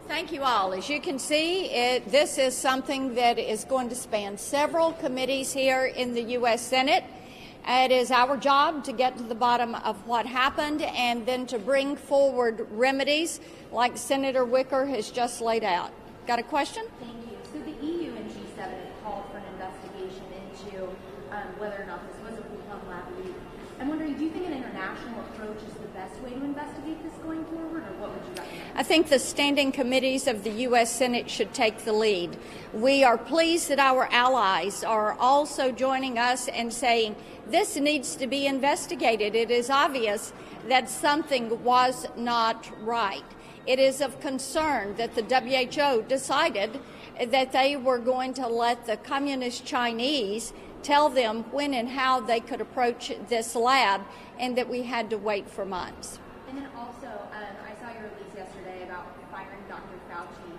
Thank you all. As you can see, this is something that is going to span several committees here in the U.S. Senate. It is our job to get to the bottom of what happened and then to bring forward remedies like Senator Wicker has just laid out. Got a question? Thank you. So the EU and G7 have called for an investigation into whether or not this was a Wuhan lab leak. I'm wondering, do you think an international approach is the best way to investigate this going forward, or what would you recommend? I think the standing committees of the U.S. Senate should take the lead. We are pleased that our allies are also joining us and saying this needs to be investigated. It is obvious that something was not right. It is of concern that the WHO decided that they were going to let the communist Chinese tell them when and how they could approach this lab, and that we had to wait for months. And then also, I saw your release yesterday about firing Dr. Fauci.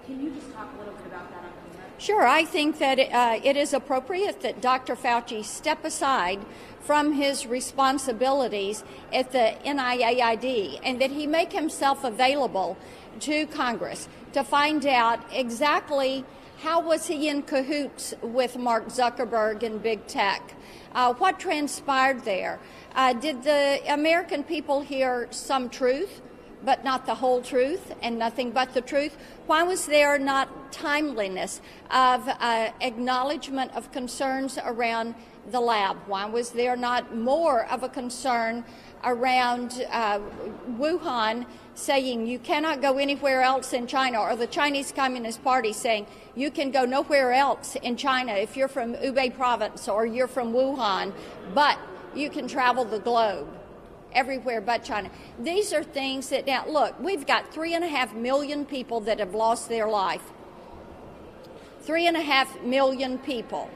Can you just talk a little bit about that on camera? Sure. I think that it is appropriate that Dr. Fauci step aside from his responsibilities at the NIAID and that he make himself available to Congress to find out exactly how was he in cahoots with Mark Zuckerberg and big tech. What transpired there? Did the American people hear some truth, but not the whole truth and nothing but the truth? Why was there not timeliness of acknowledgement of concerns around the lab? Why was there not more of a concern around Wuhan saying you cannot go anywhere else in China, or the Chinese Communist Party saying you can go nowhere else in China if you're from Hubei province or you're from Wuhan, but you can travel the globe everywhere but China. These are things that, now look, we've got 3.5 million people that have lost their life. 3.5 million people.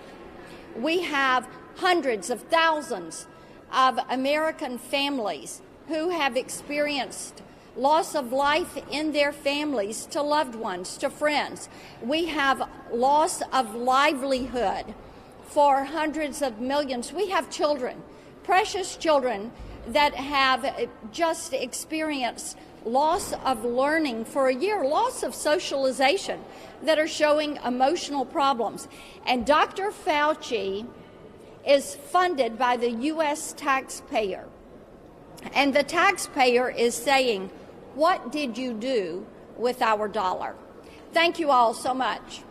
We have hundreds of thousands of American families who have experienced loss of life in their families to loved ones, to friends. We have loss of livelihood for hundreds of millions. We have children, precious children, that have just experienced loss of learning for a year, loss of socialization, that are showing emotional problems. And Dr. Fauci is funded by the U.S. taxpayer. And the taxpayer is saying, what did you do with our dollar? Thank you all so much.